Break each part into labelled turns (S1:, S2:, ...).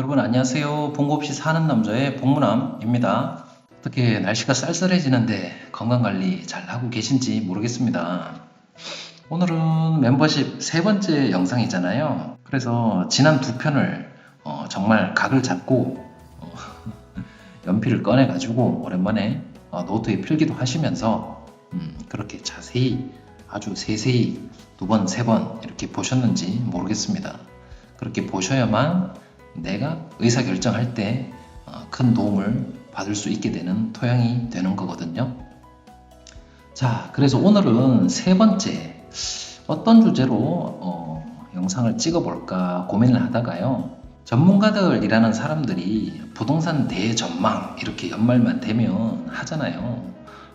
S1: 여러분 안녕하세요. 봉고 없이 사는 남자의 봉무남입니다. 어떻게 날씨가 쌀쌀해지는데 건강관리 잘 하고 계신지 모르겠습니다. 오늘은 멤버십 세 번째 영상이잖아요. 그래서 지난 두 편을 정말 각을 잡고 연필을 꺼내가지고 오랜만에 노트에 필기도 하시면서 그렇게 자세히 아주 세세히 두 번, 세 번 이렇게 보셨는지 모르겠습니다. 그렇게 보셔야만 내가 의사결정할 때 큰 도움을 받을 수 있게 되는 토양이 되는 거거든요. 자, 그래서 오늘은 세 번째 어떤 주제로 영상을 찍어볼까 고민을 하다가요. 전문가들이라는 사람들이 부동산 대전망 이렇게 연말만 되면 하잖아요.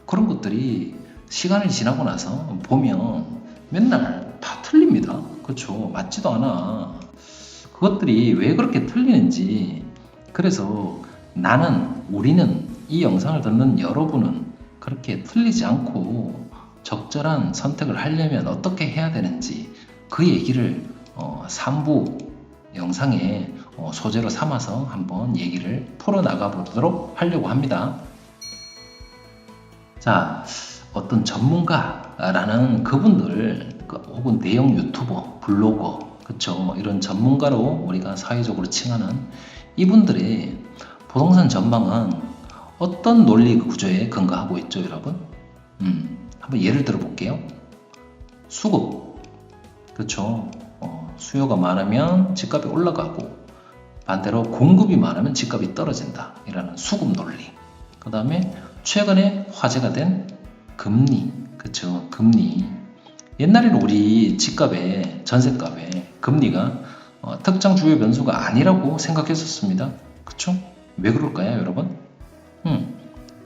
S1: 그런 것들이 시간이 지나고 나서 보면 맨날 다 틀립니다. 그렇죠? 맞지도 않아. 그것들이 왜 그렇게 틀리는지, 그래서 우리는 이 영상을 듣는 여러분은 그렇게 틀리지 않고 적절한 선택을 하려면 어떻게 해야 되는지 그 얘기를 3부 영상에 소재로 삼아서 한번 얘기를 풀어나가 보도록 하려고 합니다. 자, 어떤 전문가라는 그분들 혹은 대형 유튜버, 블로거, 그쵸, 이런 전문가로 우리가 사회적으로 칭하는 이분들의 부동산 전망은 어떤 논리 구조에 근거하고 있죠, 여러분? 한번 예를 들어 볼게요. 수급, 그쵸. 수요가 많으면 집값이 올라가고 반대로 공급이 많으면 집값이 떨어진다, 이라는 수급 논리. 그 다음에 최근에 화제가 된 금리, 그쵸, 금리. 옛날에는 우리 집값에, 전셋값에 금리가 특정 주요 변수가 아니라고 생각했었습니다. 그쵸? 왜 그럴까요, 여러분?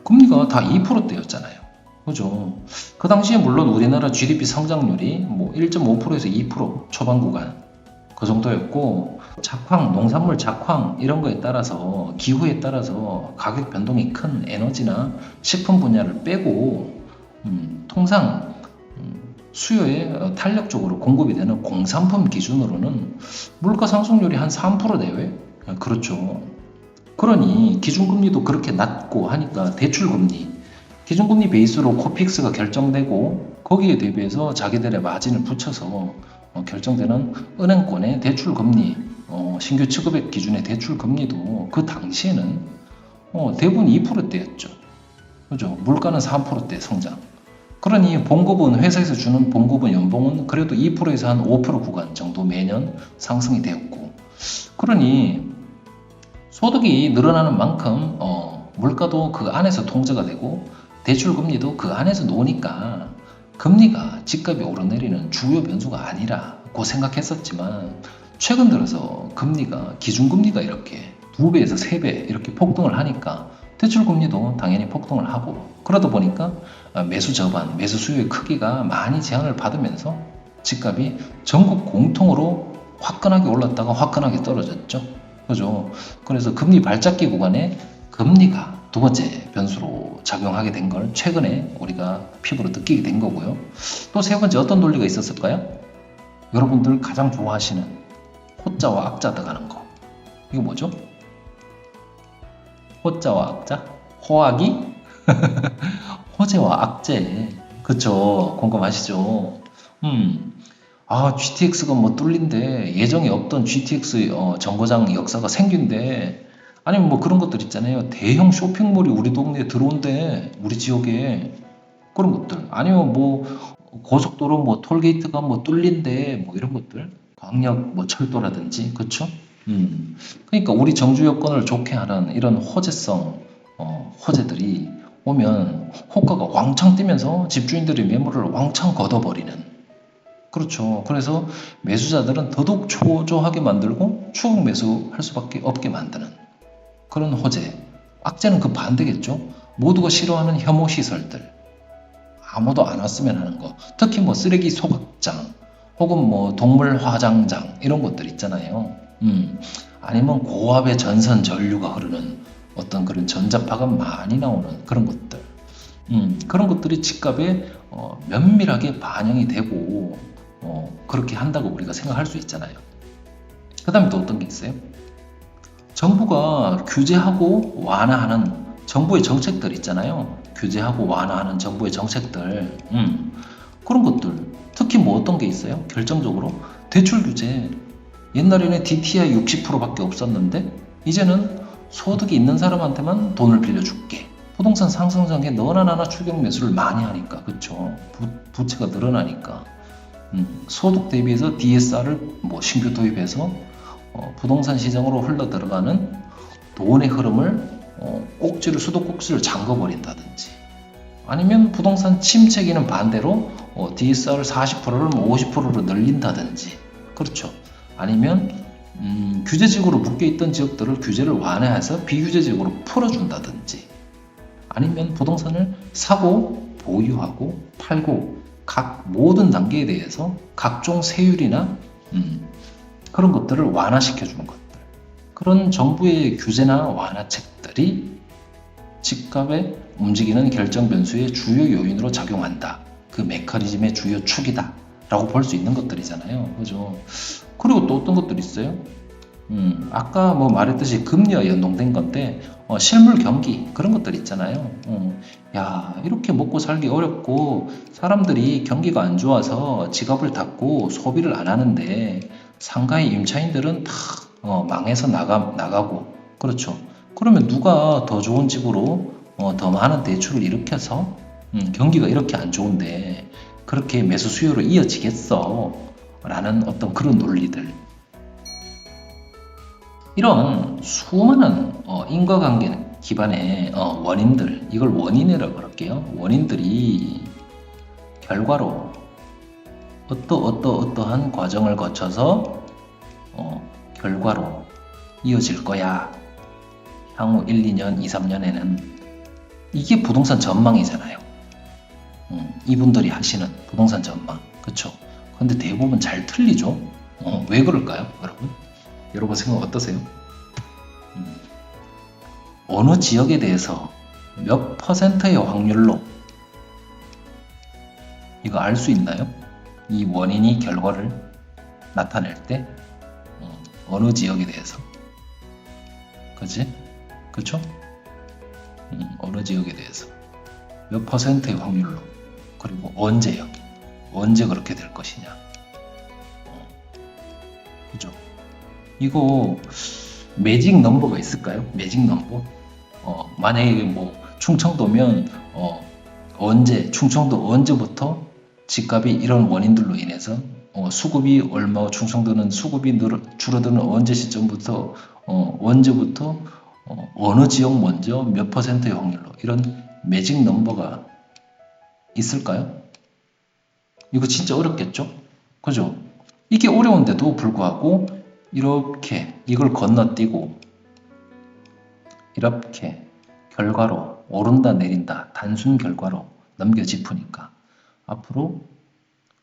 S1: 금리가 다 2%대였잖아요. 그죠? 그 당시에 물론 우리나라 GDP 성장률이 뭐 1.5%에서 2% 초반 구간 그 정도였고, 작황, 농산물 작황 이런 거에 따라서, 기후에 따라서 가격 변동이 큰 에너지나 식품 분야를 빼고 통상 수요에 탄력적으로 공급이 되는 공산품 기준으로는 물가 상승률이 한 3% 내외? 그렇죠. 그러니 기준금리도 그렇게 낮고 하니까 대출금리, 기준금리 베이스로 코픽스가 결정되고 거기에 대비해서 자기들의 마진을 붙여서 결정되는 은행권의 대출금리, 신규 취급액 기준의 대출금리도 그 당시에는 대부분 2%대였죠. 그죠? 물가는 3%대 성장. 그러니 봉급은, 회사에서 주는 봉급은, 연봉은 그래도 2%에서 한 5% 구간 정도 매년 상승이 되었고, 그러니 소득이 늘어나는 만큼 물가도 그 안에서 통제가 되고 대출금리도 그 안에서 노니까 금리가 집값이 오르내리는 주요 변수가 아니라고 생각했었지만, 최근 들어서 금리가, 기준금리가 이렇게 2배에서 3배 이렇게 폭등을 하니까 대출금리도 당연히 폭등을 하고, 그러다 보니까 매수 저반, 매수 수요의 크기가 많이 제한을 받으면서 집값이 전국 공통으로 화끈하게 올랐다가 화끈하게 떨어졌죠. 그죠? 그래서 금리 발작기 구간에 금리가 두 번째 변수로 작용하게 된 걸 최근에 우리가 피부로 느끼게 된 거고요. 또 세 번째 어떤 논리가 있었을까요? 여러분들 가장 좋아하시는 호자와 악자 들어가는 거. 이거 뭐죠? 호자와 악자? 호악이? 호재와 악재. 그쵸? 공감하시죠? GTX가 뭐 뚫린데, 예정에 없던 GTX 정거장 역사가 생긴데, 아니면 뭐 그런 것들 있잖아요. 대형 쇼핑몰이 우리 동네에 들어온대, 우리 지역에. 그런 것들. 아니면 뭐 고속도로 뭐 톨게이트가 뭐 뚫린대, 뭐 이런 것들. 광역 뭐 철도라든지, 그쵸? 그러니까 우리 정주 여건을 좋게 하는 이런 호재성 호재들이 오면 호가가 왕창 뛰면서 집주인들이 매물을 왕창 걷어버리는, 그렇죠. 그래서 매수자들은 더더욱 초조하게 만들고 추격 매수할 수밖에 없게 만드는 그런 호재. 악재는 그 반대겠죠. 모두가 싫어하는 혐오 시설들, 아무도 안 왔으면 하는 거, 특히 뭐 쓰레기 소각장 혹은 뭐 동물 화장장 이런 것들 있잖아요. 아니면 고압의 전선 전류가 흐르는 어떤 그런 전자파가 많이 나오는 그런 것들. 그런 것들이 집값에 면밀하게 반영이 되고 그렇게 한다고 우리가 생각할 수 있잖아요. 그 다음에 또 어떤 게 있어요? 정부가 규제하고 완화하는 정부의 정책들 있잖아요. 규제하고 완화하는 정부의 정책들, 그런 것들. 특히 뭐 어떤 게 있어요? 결정적으로 대출 규제. 옛날에는 DTI 60%밖에 없었는데 이제는 소득이 있는 사람한테만 돈을 빌려줄게. 부동산 상승장에 너나 나나 추격 매수를 많이 하니까, 그쵸? 부채가 늘어나니까. 소득 대비해서 DSR을 뭐 신규 도입해서 부동산 시장으로 흘러 들어가는 돈의 흐름을 꼭지를 수도꼭지를 잠궈버린다든지, 아니면 부동산 침체기는 반대로 DSR을 40%를 50%로 늘린다든지, 그렇죠. 아니면 규제지역으로 묶여있던 지역들을 규제를 완화해서 비규제지역으로 풀어준다든지, 아니면 부동산을 사고 보유하고 팔고 각 모든 단계에 대해서 각종 세율이나 그런 것들을 완화시켜 주는 것들, 그런 정부의 규제나 완화책들이 집값에 움직이는 결정 변수의 주요 요인으로 작용한다. 그 메커니즘의 주요 축이다 라고 볼 수 있는 것들이잖아요. 그죠? 그리고 또 어떤 것들이 있어요? 아까 뭐 말했듯이 금리와 연동된 건데 실물 경기 그런 것들 있잖아요. 야, 이렇게 먹고 살기 어렵고 사람들이 경기가 안 좋아서 지갑을 닫고 소비를 안 하는데 상가의 임차인들은 다 망해서 나가고, 그렇죠. 그러면 누가 더 좋은 집으로 더 많은 대출을 일으켜서 경기가 이렇게 안 좋은데 그렇게 매수 수요로 이어지겠어 라는 어떤 그런 논리들, 이런 수많은 인과관계 기반의 원인들, 이걸 원인이라고 그럴게요. 원인들이 결과로 어떠한 과정을 거쳐서 결과로 이어질 거야. 향후 1, 2년, 2, 3년에는. 이게 부동산 전망이잖아요. 이분들이 하시는 부동산 전망. 그쵸? 근데 대부분 잘 틀리죠? 왜 그럴까요, 여러분? 여러분 생각 어떠세요? 어느 지역에 대해서 몇 %의 확률로 이거 알 수 있나요? 이 원인이 결과를 나타낼 때 어느 지역에 대해서, 그치? 그쵸? 어느 지역에 대해서 몇 %의 확률로, 그리고 언제요? 언제 그렇게 될 것이냐? 그죠? 이거 매직 넘버가 있을까요? 매직 넘버? 만약에 뭐 충청도면 충청도 언제부터 집값이 이런 원인들로 인해서 수급이 얼마고, 충청도는 수급이 줄어드는 언제 시점부터 언제부터 어느 지역 먼저 몇 %의 확률로, 이런 매직 넘버가 있을까요? 이거 진짜 어렵겠죠? 그죠? 이게 어려운데도 불구하고 이렇게 이걸 건너뛰고 이렇게 결과로 오른다 내린다 단순 결과로 넘겨짚으니까 앞으로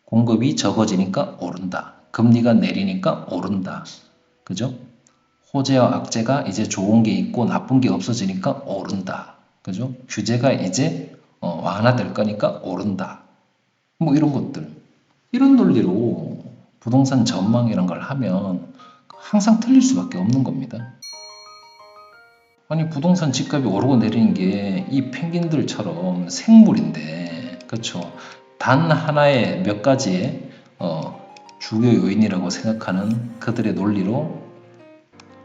S1: 공급이 적어지니까 오른다, 금리가 내리니까 오른다, 그죠? 호재와 악재가 이제 좋은 게 있고 나쁜 게 없어지니까 오른다, 그죠? 규제가 이제 완화될 거니까 오른다, 뭐 이런 것들, 이런 논리로 부동산 전망이란 걸 하면 항상 틀릴 수밖에 없는 겁니다. 아니, 부동산 집값이 오르고 내리는 게 이 펭귄들처럼 생물인데, 그렇죠? 단 하나의 몇 가지의 주요 요인이라고 생각하는 그들의 논리로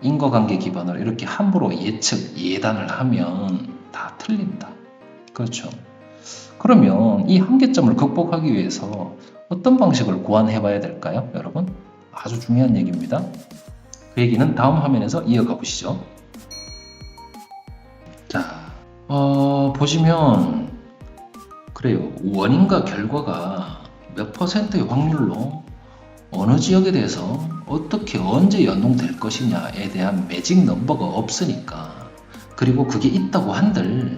S1: 인과관계 기반으로 이렇게 함부로 예측, 예단을 하면 다 틀린다. 그렇죠? 그러면 이 한계점을 극복하기 위해서 어떤 방식을 고안해 봐야 될까요, 여러분? 아주 중요한 얘기입니다. 그 얘기는 다음 화면에서 이어가 보시죠. 자, 보시면 그래요. 원인과 결과가 몇 %의 확률로 어느 지역에 대해서 어떻게 언제 연동될 것이냐에 대한 매직 넘버가 없으니까, 그리고 그게 있다고 한들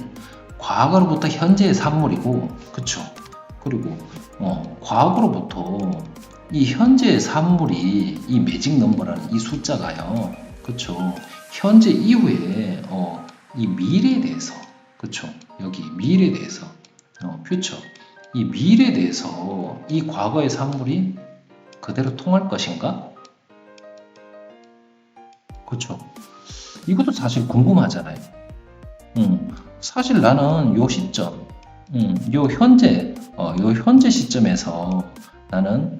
S1: 과거로부터 현재의 산물이고, 그쵸? 그리고 과거로부터 이 현재의 산물이 이 매직 넘버라는 이 숫자가요, 그쵸? 현재 이후에 이 미래에 대해서, 그쵸? 여기 미래에 대해서 퓨처, 이 미래에 대해서 이 과거의 산물이 그대로 통할 것인가? 그쵸? 이것도 사실 궁금하잖아요. 사실 나는 요 시점, 요 현재 시점에서 나는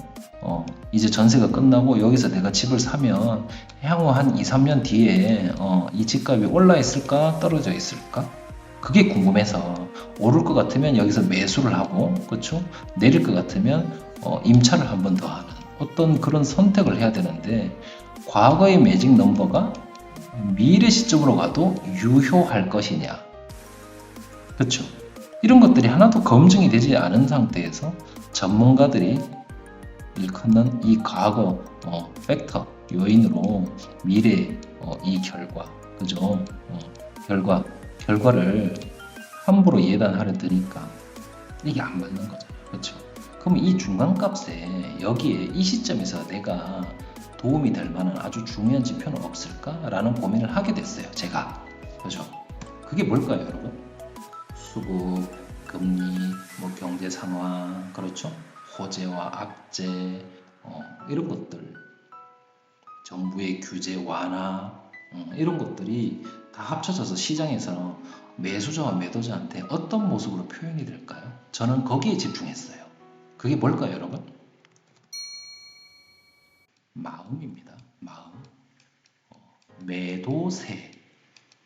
S1: 이제 전세가 끝나고 여기서 내가 집을 사면 향후 한 2, 3년 뒤에 이 집값이 올라 있을까 떨어져 있을까? 그게 궁금해서 오를 것 같으면 여기서 매수를 하고, 그렇죠? 내릴 것 같으면 임차를 한 번 더 하는 어떤 그런 선택을 해야 되는데, 과거의 매직 넘버가 미래 시점으로 가도 유효할 것이냐, 그렇죠? 이런 것들이 하나도 검증이 되지 않은 상태에서 전문가들이 일컫는 이 과거 팩터 요인으로 미래 이 결과, 그죠? 결과를 함부로 예단하려 드니까 이게 안 맞는 거잖아요, 그렇죠? 그럼 이 중간값에 여기에 이 시점에서 내가 도움이 될 만한 아주 중요한 지표는 없을까라는 고민을 하게 됐어요, 제가. 그죠? 그게 뭘까요, 여러분? 수급, 금리, 뭐 경제 상황, 그렇죠? 호재와 악재, 이런 것들, 정부의 규제 완화, 이런 것들이 다 합쳐져서 시장에서 매수자와 매도자한테 어떤 모습으로 표현이 될까요? 저는 거기에 집중했어요. 그게 뭘까요, 여러분? 마음입니다. 마음. 매도세.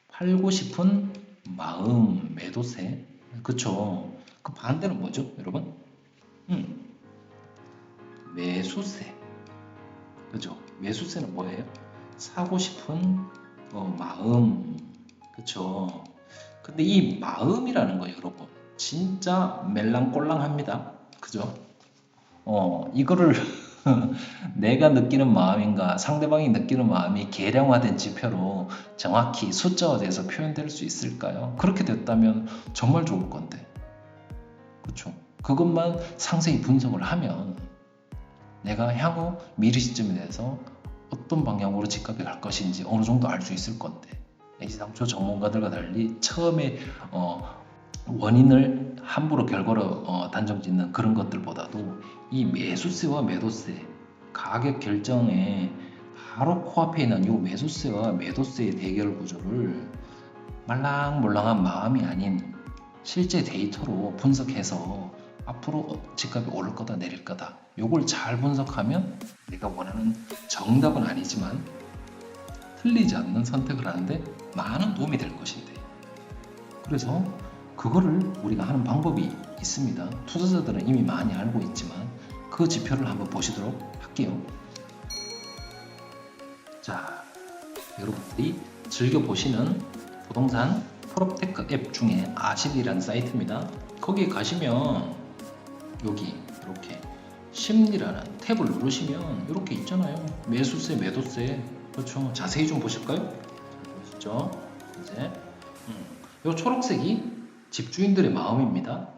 S1: 팔고 싶은 마음, 매도세. 그쵸? 그 반대는 뭐죠, 여러분? 음, 매수세. 그죠? 매수세는 뭐예요? 사고 싶은 마음. 그쵸? 근데 이 마음이라는 거 여러분 진짜 멜랑꼴랑합니다. 그죠? 이거를 내가 느끼는 마음인가 상대방이 느끼는 마음이 계량화된 지표로 정확히 숫자화돼서 표현될 수 있을까요? 그렇게 됐다면 정말 좋을 건데. 그렇죠? 그것만 상세히 분석을 하면 내가 향후 미래 시점에 대해서 어떤 방향으로 집값이 갈 것인지 어느 정도 알 수 있을 건데, 애시당초 전문가들과 달리 처음에 원인을 함부로 결과로 단정 짓는 그런 것들보다도 이 매수세와 매도세 가격 결정에 바로 코앞에 있는 이 매수세와 매도세의 대결 구조를 말랑몰랑한 마음이 아닌 실제 데이터로 분석해서 앞으로 집값이 오를 거다 내릴 거다 요걸 잘 분석하면 내가 원하는 정답은 아니지만 틀리지 않는 선택을 하는데 많은 도움이 될 것인데, 그래서 그거를 우리가 하는 방법이 있습니다. 투자자들은 이미 많이 알고 있지만 그 지표를 한번 보시도록 할게요. 자, 여러분들이 즐겨보시는 부동산 프롭테크 앱 중에 아실이라는 사이트입니다. 거기에 가시면 여기 이렇게 심리라는 탭을 누르시면 이렇게 있잖아요. 매수세, 매도세. 그렇죠. 자세히 좀 보실까요? 보시죠. 이제 이 초록색이 집주인들의 마음입니다.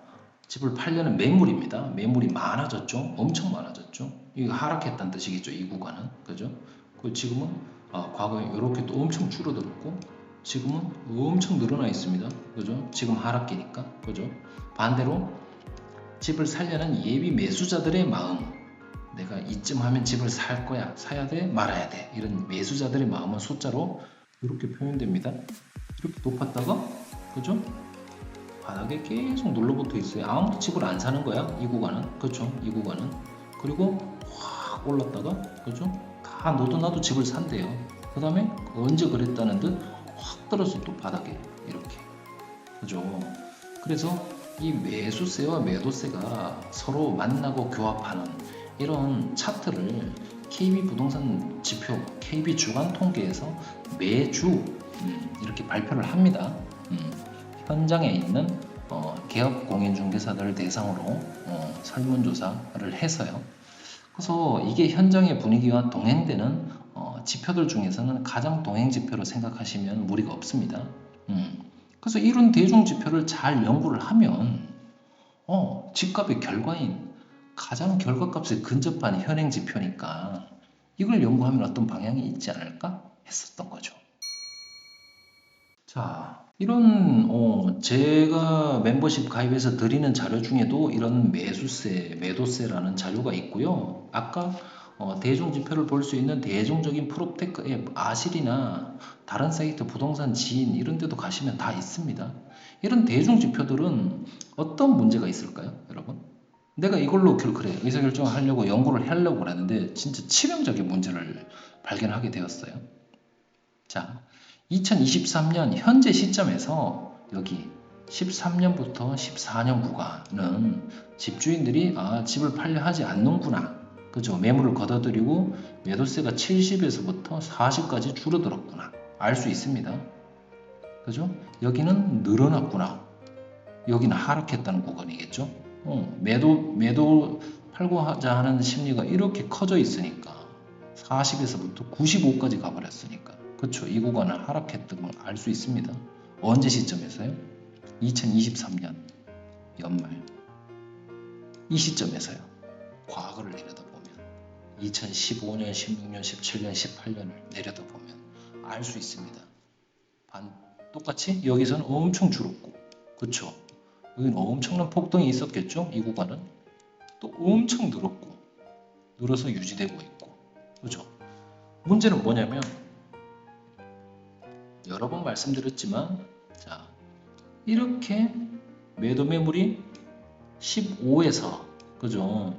S1: 집을 팔려는 매물입니다. 매물이 많아졌죠. 엄청 많아졌죠. 이거 하락했다는 뜻이겠죠. 이 구간은. 그죠? 지금은 과거에 이렇게 또 엄청 줄어들었고 지금은 엄청 늘어나 있습니다. 그죠? 지금 하락기니까. 그죠? 반대로 집을 살려는 예비 매수자들의 마음. 내가 이쯤 하면 집을 살 거야. 사야 돼? 말아야 돼. 이런 매수자들의 마음은 숫자로 이렇게 표현됩니다. 이렇게 높았다가 그죠? 바닥에 계속 눌러붙어 있어요. 아무도 집을 안 사는 거야. 이 구간은. 그렇죠? 이 구간은. 그리고 확 올랐다가 그죠? 다 너도 나도 집을 산대요. 그 다음에 언제 그랬다는 듯 확 떨어져 또 바닥에 이렇게. 그죠? 그래서 이 매수세와 매도세가 서로 만나고 교합하는 이런 차트를 KB 부동산 지표, KB 주간 통계에서 매주 이렇게 발표를 합니다. 현장에 있는 개업 공인중개사들을 대상으로 설문조사를 해서요. 그래서 이게 현장의 분위기와 동행되는 지표들 중에서는 가장 동행 지표로 생각하시면 무리가 없습니다. 그래서 이런 대중 지표를 잘 연구를 하면 집값의 결과인 가장 결과값에 근접한 현행 지표니까 이걸 연구하면 어떤 방향이 있지 않을까 했었던 거죠. 자, 이런 제가 멤버십 가입해서 드리는 자료 중에도 이런 매수세, 매도세라는 자료가 있고요. 아까 대중지표를 볼 수 있는 대중적인 프롭테크 앱 아실이나 다른 사이트 부동산 지인 이런 데도 가시면 다 있습니다. 이런 대중지표들은 어떤 문제가 있을까요, 여러분? 내가 이걸로 그래 의사결정을 하려고 연구를 하려고 그랬는데 진짜 치명적인 문제를 발견하게 되었어요. 자, 2023년 현재 시점에서 여기 13년부터 14년 구간은 집주인들이 집을 팔려 하지 않는구나. 그죠? 매물을 걷어들이고 매도세가 70에서부터 40까지 줄어들었구나. 알 수 있습니다. 그죠? 여기는 늘어났구나. 여기는 하락했다는 구간이겠죠? 매도 팔고 하자 하는 심리가 이렇게 커져 있으니까 40에서부터 95까지 가버렸으니까 그쵸? 이 구간은 하락했던 걸 알 수 있습니다. 언제 시점에서요? 2023년 연말 이 시점에서요. 과거를 내려다보면 2015년, 16년, 17년, 18년을 내려다보면 알 수 있습니다. 똑같이 여기서는 엄청 줄었고 그쵸? 여기는 엄청난 폭등이 있었겠죠? 이 구간은 또 엄청 늘어서 유지되고 있고 그죠? 문제는 뭐냐면 여러 번 말씀드렸지만 자 이렇게 매도 매물이 15에서 그죠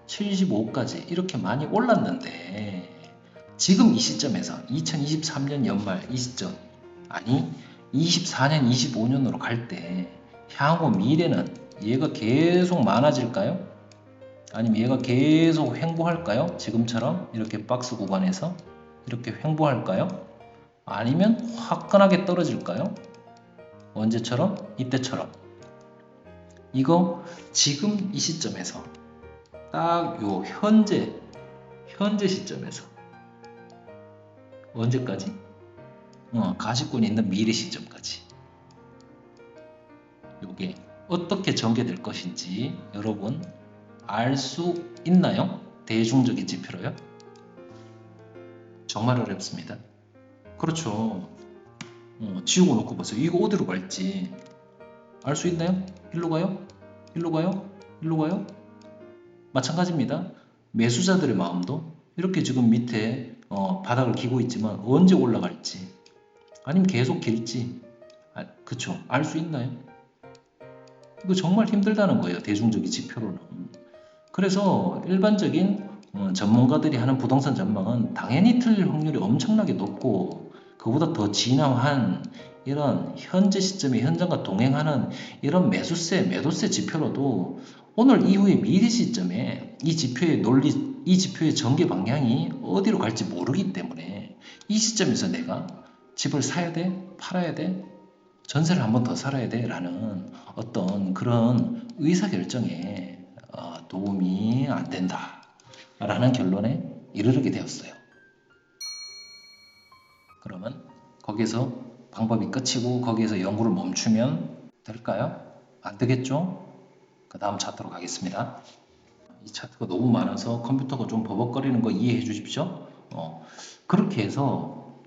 S1: 75까지 이렇게 많이 올랐는데 지금 이 시점에서 2023년 연말 이 시점 아니 24년 25년으로 갈 때 향후 미래는 얘가 계속 많아질까요? 아니면 얘가 계속 횡보할까요? 지금처럼 이렇게 박스 구간에서 이렇게 횡보할까요? 아니면 화끈하게 떨어질까요? 언제처럼? 이때처럼. 이거 지금 이 시점에서 딱 요 현재 시점에서 언제까지? 가시권이 있는 미래 시점까지. 요게 어떻게 전개될 것인지 여러분 알 수 있나요? 대중적인 지표로요? 정말 어렵습니다. 그렇죠. 지우고 놓고 보세요. 이거 어디로 갈지 알 수 있나요? 일로 가요? 일로 가요? 일로 가요? 마찬가지입니다. 매수자들의 마음도 이렇게 지금 밑에 바닥을 기고 있지만 언제 올라갈지 아니면 계속 길지 그쵸? 알 수 있나요? 이거 정말 힘들다는 거예요. 대중적인 지표로는. 그래서 일반적인 전문가들이 하는 부동산 전망은 당연히 틀릴 확률이 엄청나게 높고 그보다 더 진화한 이런 현재 시점의 현장과 동행하는 이런 매도세 지표로도 오늘 이후의 미래 시점에 이 지표의 논리, 이 지표의 전개 방향이 어디로 갈지 모르기 때문에 이 시점에서 내가 집을 사야 돼? 팔아야 돼? 전세를 한 번 더 살아야 돼? 라는 어떤 그런 의사결정에 도움이 안 된다 라는 결론에 이르게 되었어요. 그러면 거기서 방법이 끝이고 거기에서 연구를 멈추면 될까요? 안 되겠죠? 그 다음 차트로 가겠습니다. 이 차트가 너무 많아서 컴퓨터가 좀 버벅거리는 거 이해해 주십시오. 그렇게 해서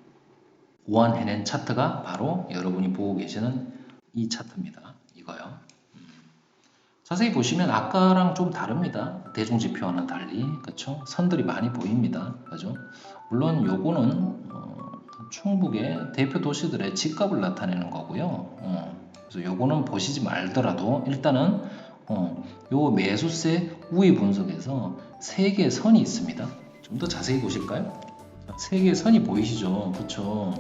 S1: 보완해낸 차트가 바로 여러분이 보고 계시는 이 차트입니다. 이거요. 자세히 보시면 아까랑 좀 다릅니다. 대중지표와는 달리 그렇죠? 선들이 많이 보입니다. 그죠? 물론 요거는 충북의 대표 도시들의 집값을 나타내는 거고요. 그래서 요거는 보시지 말더라도 일단은 요 매수세 우위 분석에서 세 개의 선이 있습니다. 좀 더 자세히 보실까요? 세 개의 선이 보이시죠? 그쵸?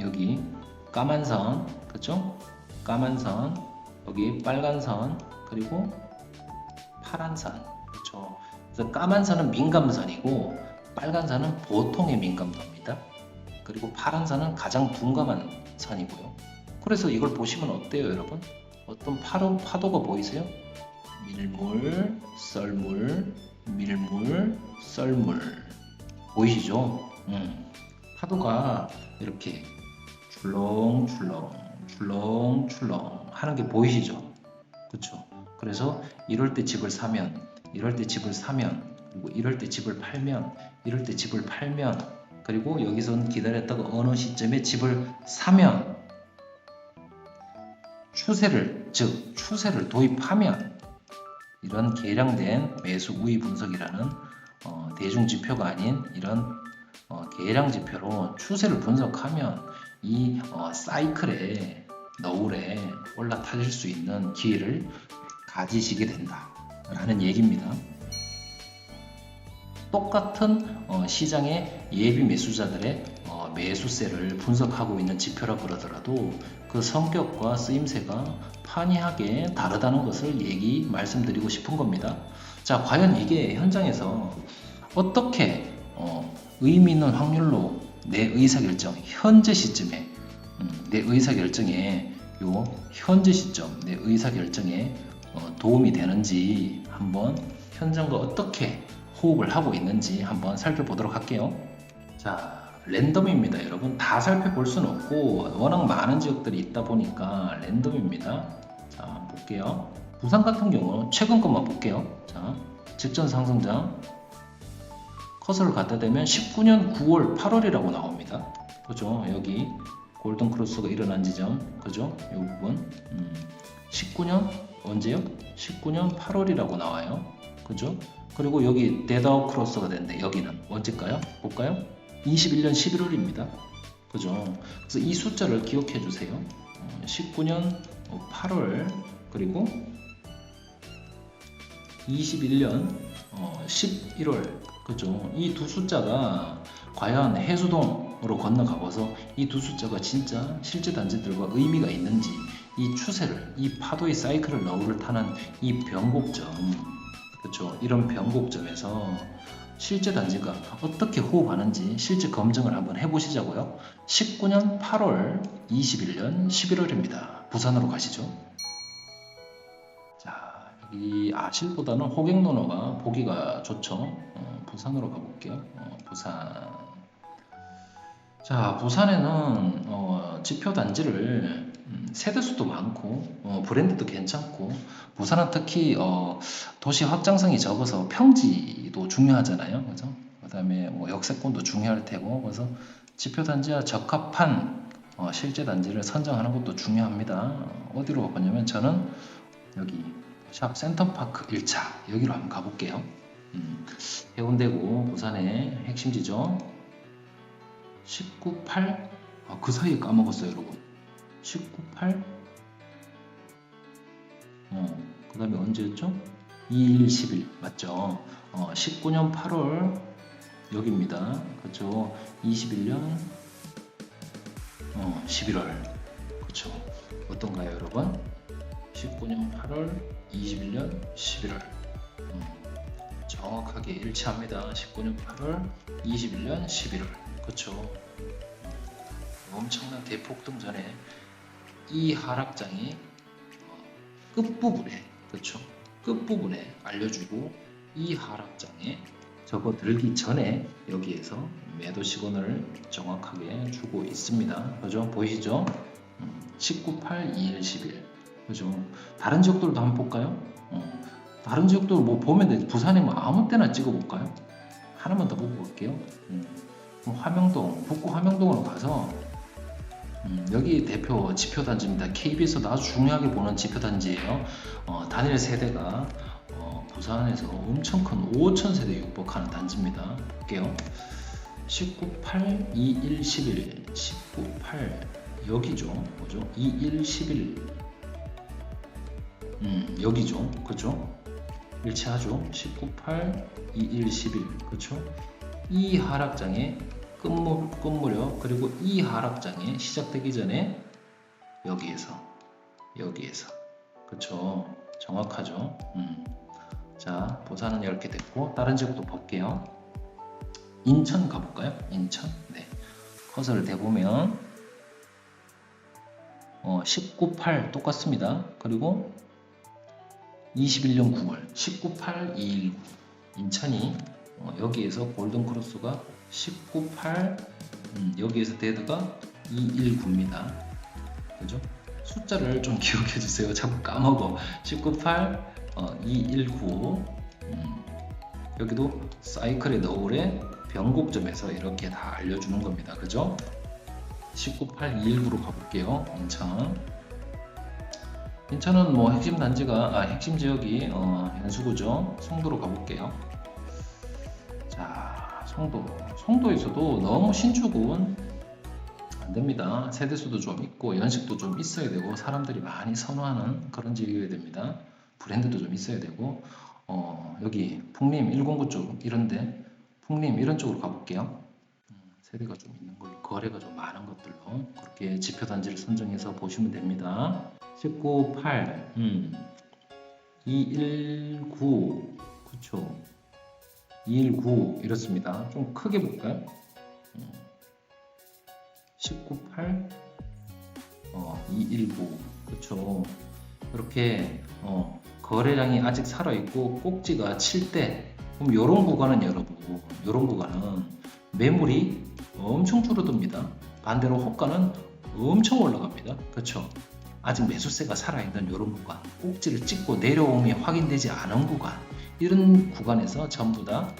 S1: 여기 까만 선, 그쵸? 까만 선, 여기 빨간 선, 그리고 파란 선, 그쵸? 그래서 까만 선은 민감선이고 빨간 선은 보통의 민감도입니다. 그리고 파란 선은 가장 둔감한 선이고요. 그래서 이걸 보시면 어때요, 여러분? 어떤 파도가 보이세요? 밀물, 썰물, 밀물, 썰물 보이시죠? 파도가 이렇게 출렁출렁 하는 게 보이시죠? 그쵸? 그래서 이럴 때 집을 사면, 이럴 때 집을 사면, 그리고 이럴 때 집을 팔면, 이럴 때 집을 팔면, 그리고 여기선 기다렸다가 어느 시점에 집을 사면 추세를 도입하면 이런 계량된 매수 우위 분석이라는 대중 지표가 아닌 이런 계량 지표로 추세를 분석하면 이 사이클의 너울에 올라타실 수 있는 기회를 가지시게 된다라는 얘기입니다. 똑같은 시장의 예비 매수자들의 매수세를 분석하고 있는 지표라 그러더라도 그 성격과 쓰임새가 판이하게 다르다는 것을 말씀드리고 싶은 겁니다. 자, 과연 이게 현장에서 어떻게 의미 있는 확률로 내 의사결정, 현재 시점에 내 의사결정에 현재 시점 내 의사결정에 도움이 되는지 한번 현장과 어떻게 호흡을 하고 있는지 한번 살펴보도록 할게요. 자, 랜덤입니다. 여러분 다 살펴볼 수는 없고 워낙 많은 지역들이 있다 보니까 랜덤입니다. 자, 한번 볼게요. 부산 같은 경우는 최근 것만 볼게요. 자, 직전 상승장 커서를 갖다 대면 19년 9월 8월이라고 나옵니다. 그죠? 여기 골든 크로스가 일어난 지점, 그죠? 이 부분 19년 언제요? 19년 8월이라고 나와요. 그죠? 그리고 여기 데드아웃 크로스가 됐는데 여기는 언제일까요? 볼까요? 21년 11월입니다. 그죠? 그래서 이 숫자를 기억해 주세요. 19년 8월 그리고 21년 11월 그죠? 이 두 숫자가 과연 해수동으로 건너가고서 이 두 숫자가 진짜 실제 단지들과 의미가 있는지 이 추세를 이 파도의 사이클을 너울을 타는 이 변곡점 그렇죠. 이런 변곡점에서 실제 단지가 어떻게 호흡하는지 실제 검증을 한번 해보시자고요. 19년 8월, 21년 11월입니다. 부산으로 가시죠. 자, 여기 아실보다는 호갱노노가 보기가 좋죠. 부산으로 가볼게요. 부산. 자, 부산에는 지표 단지를 세대수도 많고 브랜드도 괜찮고 부산은 특히 도시 확장성이 적어서 평지도 중요하잖아요. 그죠? 그 다음에 뭐 역세권도 중요할 테고 그래서 지표 단지와 적합한 실제 단지를 선정하는 것도 중요합니다. 어디로 가보냐면 저는 여기 샵 센터파크 1차 여기로 한번 가볼게요. 해운대구 부산의 핵심지죠. 19.8 그 사이에 까먹었어요 여러분. 19.8 그 다음에 언제였죠? 2111 맞죠? 19년 8월 여기입니다. 그렇죠? 21년 11월 그렇죠? 어떤가요 여러분? 19년 8월 21년 11월 정확하게 일치합니다. 19년 8월 21년 11월 그렇죠? 엄청난 대폭등 전에 이 하락장이 끝부분에 그렇죠? 끝부분에 알려주고 이 하락장에 접어들기 전에 여기에서 매도 시그널을 정확하게 주고 있습니다. 그죠? 보이시죠? 19.8, 21, 11 그죠? 다른 지역들도 한번 볼까요? 다른 지역들 뭐 보면 돼. 부산에 뭐 아무 때나 찍어볼까요? 하나만 더 보고 볼게요. 화명동, 북구 화명동으로 가서 여기 대표 지표단지입니다. KB에서도 아주 중요하게 보는 지표단지예요. 단일 세대가 부산에서 엄청 큰 5천 세대 육박하는 단지입니다. 볼게요. 19.8, 21, 11, 19.8 여기죠. 뭐죠? 21, 11 여기죠. 그죠? 일치하죠. 19.8, 21, 11 그렇죠? 이 하락장에 끝무렵 그리고 이 하락장이 시작되기 전에 여기에서 그쵸 정확하죠. 자 부산은 이렇게 됐고 다른 지역도 볼게요. 인천 가볼까요? 인천 네 커서를 대보면 19.8 똑같습니다. 그리고 21년 9월 19.8 219 인천이 여기에서 골든 크로스가 19.8 여기에서 데드가 219입니다. 그죠? 숫자를 좀 기억해 주세요. 자꾸 까먹어. 19.8 219 여기도 사이클의 너울의 변곡점에서 이렇게 다 알려주는 겁니다. 그죠? 19.8 219로 가볼게요. 인천 인천은 뭐 핵심 단지가 핵심 지역이 연수구죠. 송도로 가볼게요. 자, 송도에서도 너무 신축은 안 됩니다. 세대수도 좀 있고 연식도 좀 있어야 되고 사람들이 많이 선호하는 그런 지역이어야 됩니다. 브랜드도 좀 있어야 되고 여기 풍림 109 쪽 이런데 풍림 이런 쪽으로 가볼게요. 세대가 좀 있는 걸로 거래가 좀 많은 것들로 그렇게 지표 단지를 선정해서 보시면 됩니다. 19, 8, 219 그쵸 219 이렇습니다. 좀 크게 볼까요? 19, 8 219 그쵸 이렇게 거래량이 아직 살아있고 꼭지가 7대 그럼 요런 구간은 여러분 요런 구간은 매물이 엄청 줄어듭니다. 반대로 호가는 엄청 올라갑니다. 그렇죠? 아직 매수세가 살아있는 이런 구간, 꼭지를 찍고 내려옴이 확인되지 않은 구간, 이런 구간에서 전부 다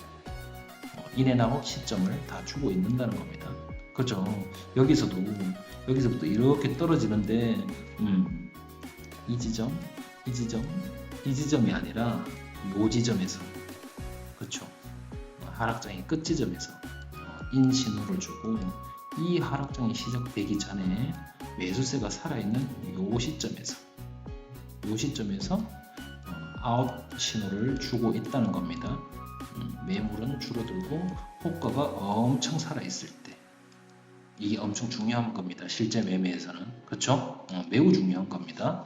S1: 인앤아웃 시점을 다 주고 있는다는 겁니다. 그렇죠? 여기서부터 이렇게 떨어지는데 이 지점이 아니라 요 지점에서 그렇죠? 하락장의 끝 지점에서 인신호를 주고 이 하락장이 시작되기 전에 매수세가 살아있는 요 시점에서 아웃 신호를 주고 있다는 겁니다. 매물은 줄어들고 호가가 엄청 살아있을 때 이게 엄청 중요한 겁니다. 실제 매매에서는 그렇죠? 매우 중요한 겁니다.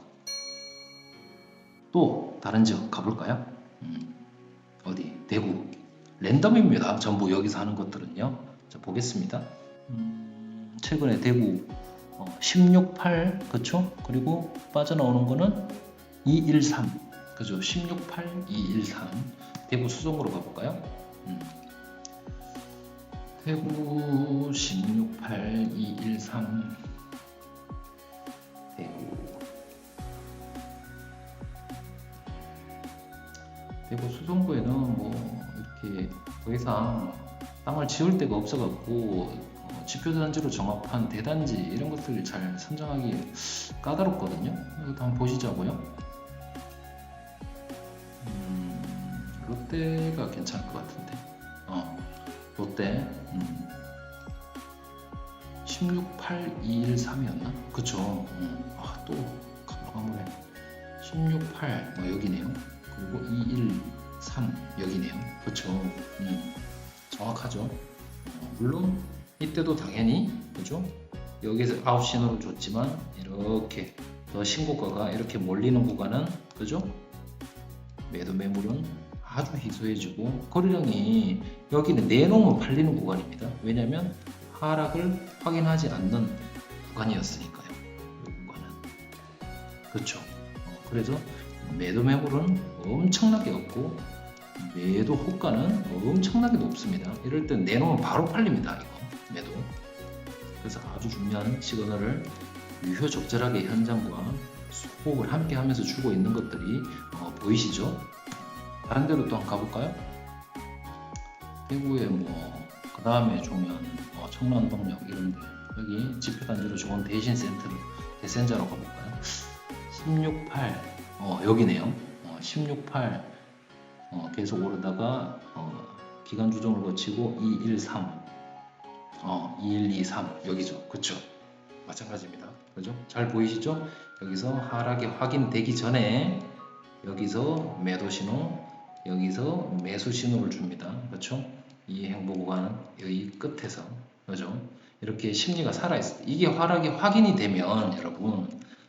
S1: 또 다른 지역 가볼까요? 어디? 대구 랜덤입니다. 전부 여기서 하는 것들은요. 자, 보겠습니다. 최근에 대구 168 그쵸? 그리고 빠져나오는 거는 213 그죠? 168 213 대구 수성구로 가볼까요? 대구 168 213 대구 수성구에는 뭐 이렇게 더 이상 땅을 지을 데가 없어갖고 지표단지로 정합한 대단지 이런 것들을 잘 선정하기 까다롭거든요. 이것도 한번 보시자고요. 롯데가 괜찮을 것 같은데. 롯데 168213이었나? 그쵸. 또 가물가물해. 168 여기네요. 그리고 213 여기네요. 그쵸. 정확하죠. 물론 이때도 당연히 그죠? 여기서 아웃 신호를 줬지만 이렇게 더 신고가가 이렇게 몰리는 구간은 그죠? 매도 매물은 아주 희소해지고 거래량이 여기는 내놓으면 팔리는 구간입니다. 왜냐하면 하락을 확인하지 않는 구간이었으니까요. 이 구간은 그렇죠. 그래서 매도 매물은 엄청나게 없고 매도 호가는 엄청나게 높습니다. 이럴 때 내놓으면 바로 팔립니다. 이거 매도. 그래서 아주 중요한 시그널을 유효적절하게 현장과 소폭을 함께 하면서 주고 있는 것들이 보이시죠? 다른 데로 또 한번 가볼까요? 대구에 그 다음에 조면 청란동역 이런데 여기 지표단지로 좋은 대신센터를 대센자로 가볼까요? 168 여기네요. 168 계속 오르다가 기간 조정을 거치고 213 2123 여기죠. 그쵸? 마찬가지입니다. 그죠? 잘 보이시죠? 여기서 하락이 확인되기 전에 여기서 매도 신호, 여기서 매수 신호를 줍니다. 그렇죠? 이 행보 구간은 여기 끝에서 그죠? 이렇게 심리가 살아있어요. 이게 하락이 확인이 되면 여러분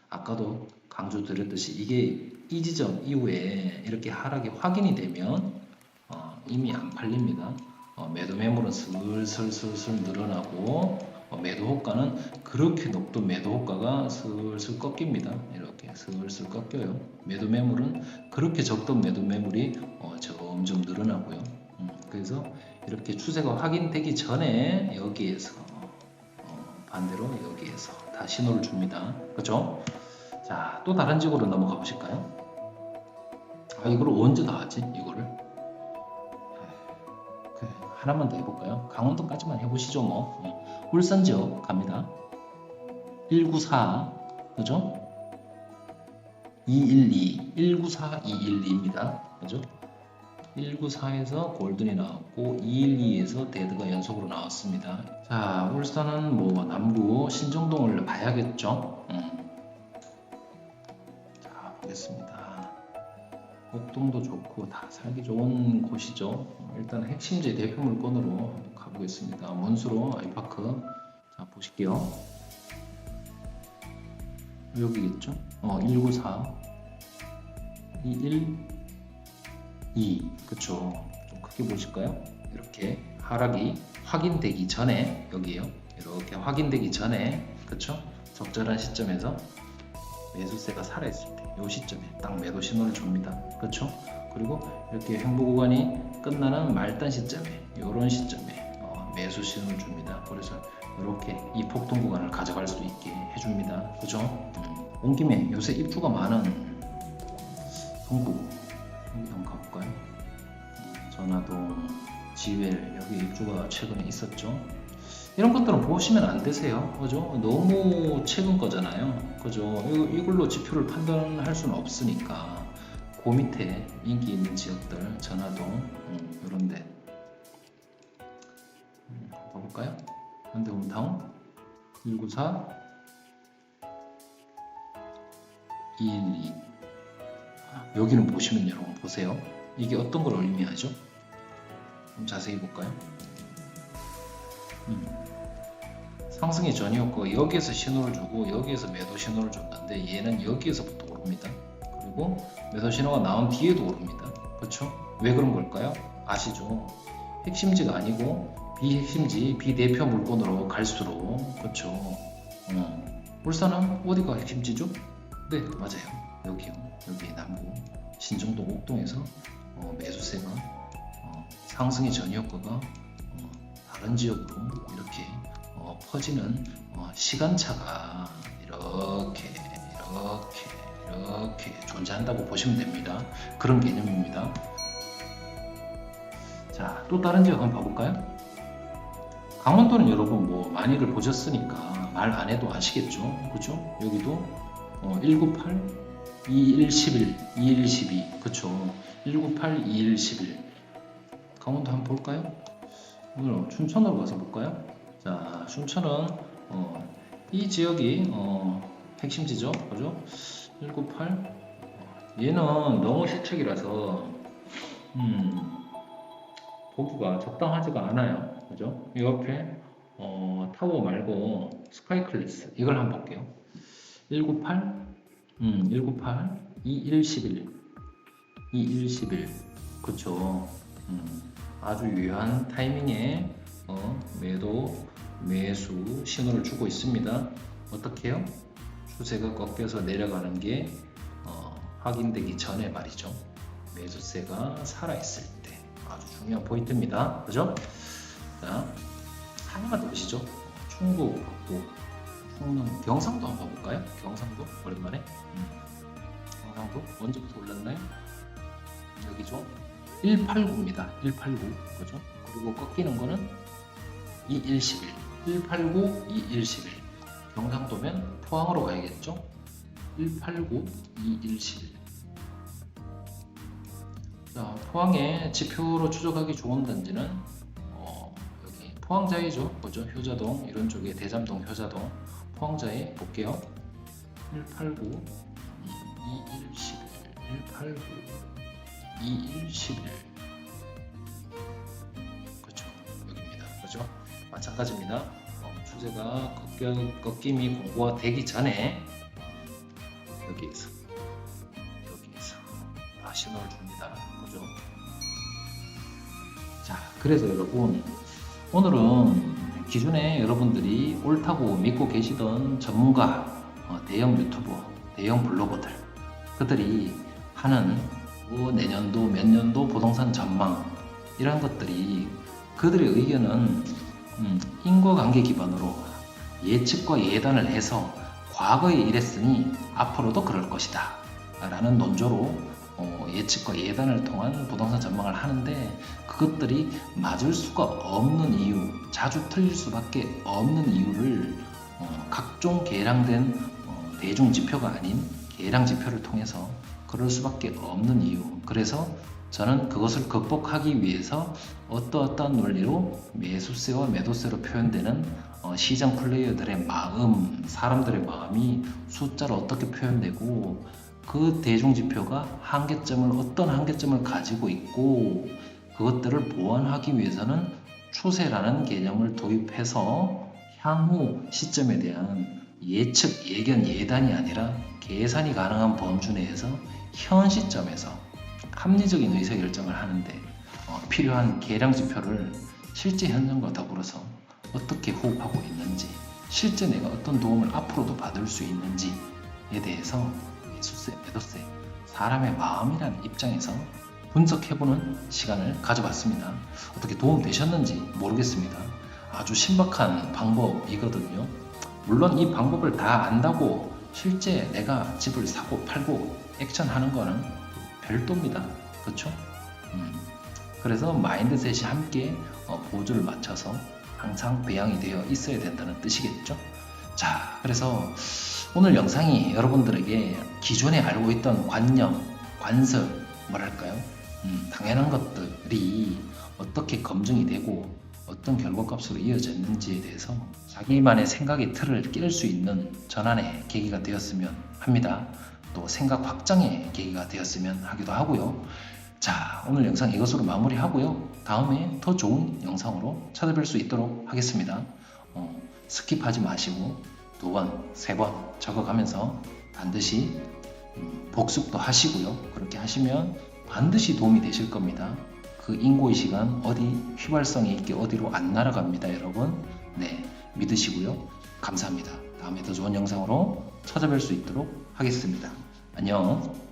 S1: 아까도 강조드렸듯이 이게 이 지점 이후에 이렇게 하락이 확인이 되면 이미 안 팔립니다. 매도 매물은 슬슬 늘어나고 매도 호가는 그렇게 높던 매도 호가가 슬슬 꺾입니다. 이렇게 슬슬 꺾여요. 매도 매물은 그렇게 적던 매도 매물이 점점 늘어나고요. 그래서 이렇게 추세가 확인되기 전에 여기에서 반대로 여기에서 다 신호를 줍니다. 그렇죠? 자, 또 다른 지역으로 넘어가 보실까요? 이걸 언제 다 하지? 이거를 하나만 더 해볼까요? 강원도까지만 해보시죠. 울산 지역 갑니다. 194 그죠? 212, 194, 212입니다. 그죠? 194에서 골든이 나왔고 212에서 데드가 연속으로 나왔습니다. 자, 울산은 뭐 남구 신정동을 봐야겠죠. 자, 보겠습니다. 옥동도 좋고 다 살기 좋은 곳이죠. 일단 핵심지 대표 물건으로 가보겠습니다. 문수로 아이파크. 자, 보실게요. 여기겠죠? 194, 212, 그쵸? 좀 크게 보실까요? 이렇게 하락이 확인되기 전에, 여기에요. 이렇게 확인되기 전에, 그쵸? 적절한 시점에서 매수세가 살아있을 때, 이 시점에 딱 매도 신호를 줍니다. 그쵸? 그리고 이렇게 횡보 구간이 끝나는 말단 시점에, 이런 시점에 매수 신호를 줍니다. 그래서 이렇게 이 폭등 구간을 가져갈 수 있게 해줍니다. 그죠? 온 김에 요새 입주가 많은 성구 여기 한번 가볼까요? 전화동, 지웰 여기 입주가 최근에 있었죠. 이런 것들은 보시면 안 되세요. 그죠? 너무 최근 거잖아요. 그죠? 이걸로 지표를 판단할 수는 없으니까 그 밑에 인기 있는 지역들 전화동 이런데 가볼까요? 현대홈타운 194 212 여기는 보시면 여러분 보세요. 이게 어떤 걸 의미하죠? 좀 자세히 볼까요? 상승이 전이었고 여기에서 신호를 주고 여기에서 매도 신호를 줬는데 얘는 여기에서부터 오릅니다. 그리고 매도 신호가 나온 뒤에도 오릅니다. 그렇죠? 왜 그런 걸까요? 아시죠? 핵심지가 아니고 비핵심지, 비대표 물건으로 갈수록 그렇죠. 울산은 어디가 핵심지죠? 네, 맞아요. 여기요. 여기 남구 신정동 옥동에서 매수세가 상승의 전이효과가 다른 지역으로 이렇게 퍼지는 시간차가 이렇게 존재한다고 보시면 됩니다. 그런 개념입니다. 자, 또 다른 지역 한번 봐볼까요? 강원도는 여러분 뭐 많이들 보셨으니까 말 안 해도 아시겠죠? 그죠? 여기도 198, 2111, 2112 그쵸? 198, 2111 강원도 한번 볼까요? 오늘 춘천으로 가서 볼까요? 자, 춘천은 이 지역이 핵심지죠? 그죠? 198 얘는 너무 시책이라서 보기가 적당하지가 않아요. 그죠? 이 옆에 타워 말고 스카이 클래스 이걸 한번 볼게요. 198 2111 2111 그쵸? 아주 유효한 타이밍에 매수 신호를 주고 있습니다. 어떻게 해요? 추세가 꺾여서 내려가는 게 확인되기 전에 말이죠. 매수세가 살아있을 때 아주 중요한 포인트입니다. 그죠? 자, 하나만 더 보시죠. 충북, 북부, 충남, 경상도 한번 볼까요? 경상도 오랜만에. 경상도 언제부터 올랐나요? 여기죠. 189입니다. 189 그죠? 그리고 꺾이는 거는 2111 189 2111 경상도면 포항으로 가야겠죠? 189 2111 자, 포항의 지표로 추적하기 좋은 단지는 여기 포항자이죠. 그죠? 효자동 이런 쪽에 대잠동 효자동 포항자에 볼게요. 189 2111 189 2111 그렇죠. 여기입니다. 그렇죠? 마찬가지입니다. 추세가 꺾임이 공고화되기 전에 여기에서 신호를 줍니다. 그죠? 자, 그래서 여러분 오늘은 기존에 여러분들이 옳다고 믿고 계시던 전문가, 대형 유튜버, 대형 블로거들 그들이 하는 내년도 몇 년도 부동산 전망 이런 것들이 그들의 의견은 인과관계 기반으로 예측과 예단을 해서 과거에 이랬으니 앞으로도 그럴 것이다 라는 논조로 예측과 예단을 통한 부동산 전망을 하는데 그것들이 맞을 수가 없는 이유, 자주 틀릴 수밖에 없는 이유를 각종 계량된 대중지표가 아닌 계량 지표를 통해서 그럴 수밖에 없는 이유. 그래서 저는 그것을 극복하기 위해서 어떠어떠한 논리로 매수세와 매도세로 표현되는 시장 플레이어들의 마음, 사람들의 마음이 숫자로 어떻게 표현되고 그 대중지표가 어떤 한계점을 가지고 있고 그것들을 보완하기 위해서는 추세라는 개념을 도입해서 향후 시점에 대한 예측, 예견, 예단이 아니라 계산이 가능한 범주 내에서 현 시점에서 합리적인 의사결정을 하는데 필요한 계량 지표를 실제 현장과 더불어서 어떻게 호흡하고 있는지, 실제 내가 어떤 도움을 앞으로도 받을 수 있는지에 대해서 매수세, 매도세, 사람의 마음이라는 입장에서 분석해보는 시간을 가져봤습니다. 어떻게 도움 되셨는지 모르겠습니다. 아주 신박한 방법이거든요. 물론 이 방법을 다 안다고 실제 내가 집을 사고 팔고 액션하는 거는 별도입니다. 그렇죠? 그래서 마인드셋이 함께 보조를 맞춰서 항상 배양이 되어 있어야 된다는 뜻이겠죠. 자, 그래서 오늘 영상이 여러분들에게 기존에 알고 있던 관념, 관습, 뭐랄까요? 당연한 것들이 어떻게 검증이 되고 어떤 결과값으로 이어졌는지에 대해서 자기만의 생각의 틀을 깰 수 있는 전환의 계기가 되었으면 합니다. 또 생각 확장의 계기가 되었으면 하기도 하고요. 자, 오늘 영상 이것으로 마무리하고요. 다음에 더 좋은 영상으로 찾아뵐 수 있도록 하겠습니다. 스킵하지 마시고 2번, 3번 적어가면서 반드시 복습도 하시고요. 그렇게 하시면 반드시 도움이 되실 겁니다. 그 인고의 시간 어디 휘발성이 있게 어디로 안 날아갑니다, 여러분. 네, 믿으시고요. 감사합니다. 다음에 더 좋은 영상으로 찾아뵐 수 있도록 하겠습니다. 안녕.